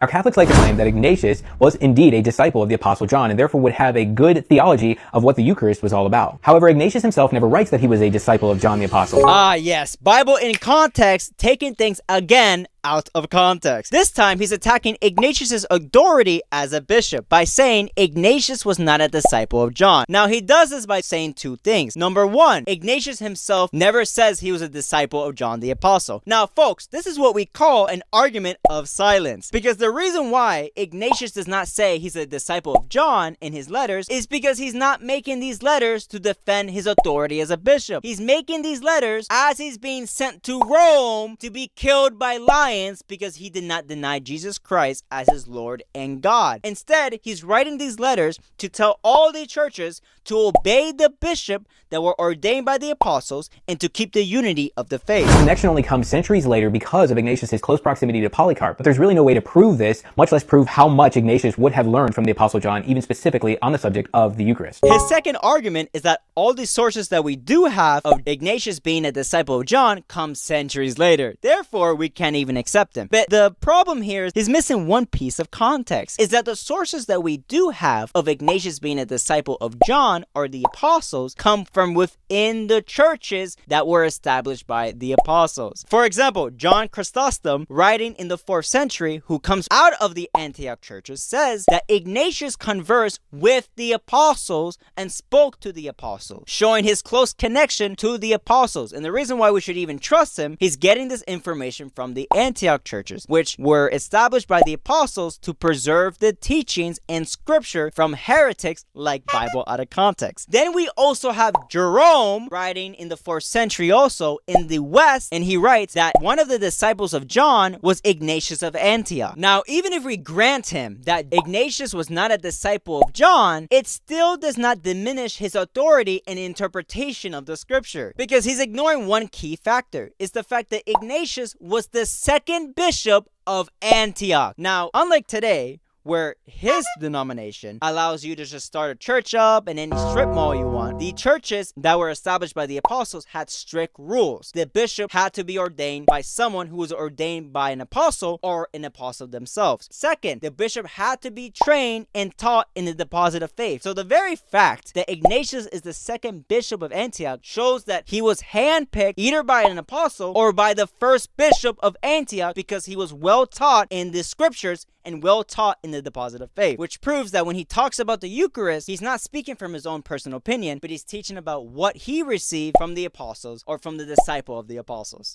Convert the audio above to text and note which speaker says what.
Speaker 1: Now, Catholics like to claim that Ignatius was indeed a disciple of the Apostle John and therefore would have a good theology of what the Eucharist was all about. However, Ignatius himself never writes that he was a disciple of John the Apostle.
Speaker 2: Ah, yes. Bible in context, taking things again out of context. This time, he's attacking Ignatius' authority as a bishop by saying Ignatius was not a disciple of John. Now, he does this by saying two things. Number one, Ignatius himself never says he was a disciple of John the Apostle. Now, folks, this is what we call an argument of silence. Because the reason why Ignatius does not say he's a disciple of John in his letters is because he's not making these letters to defend his authority as a bishop. He's making these letters as he's being sent to Rome to be killed by lions because he did not deny Jesus Christ as his Lord and God. Instead, he's writing these letters to tell all the churches to obey the bishop that were ordained by the apostles and to keep the unity of the faith.
Speaker 1: The connection only comes centuries later because of Ignatius' close proximity to Polycarp, but there's really no way to prove this, much less prove how much Ignatius would have learned from the Apostle John, even specifically on the subject of the Eucharist.
Speaker 2: His second argument is that all the sources that we do have of Ignatius being a disciple of John come centuries later. Therefore, we can't even accept him. But the problem here is he's missing one piece of context, is that the sources that we do have of Ignatius being a disciple of John or the apostles come from within the churches that were established by the apostles. For example, John Chrysostom, writing in the 4th century, who comes out of the Antioch churches, says that Ignatius conversed with the apostles and spoke to the apostles, showing his close connection to the apostles. And the reason why we should even trust him, he's getting this information from the Antioch churches, which were established by the apostles to preserve the teachings and scripture from heretics like Bible out of context. Then we also have Jerome, writing in the 4th century also in the West, and he writes that one of the disciples of John was Ignatius of Antioch. Now, even if we grant him that Ignatius was not a disciple of John, it still does not diminish his authority and interpretation of the scripture, because he's ignoring one key factor. It's the fact that Ignatius was the second bishop of Antioch. Now, unlike today, where his denomination allows you to just start a church up in any strip mall you want, the churches that were established by the apostles had strict rules. The bishop had to be ordained by someone who was ordained by an apostle or an apostle themselves. Second, the bishop had to be trained and taught in the deposit of faith. So the very fact that Ignatius is the second bishop of Antioch shows that he was handpicked either by an apostle or by the first bishop of Antioch, because he was well taught in the scriptures and well taught in the deposit of faith, which proves that when he talks about the Eucharist, he's not speaking from his own personal opinion, but he's teaching about what he received from the apostles or from the disciple of the apostles.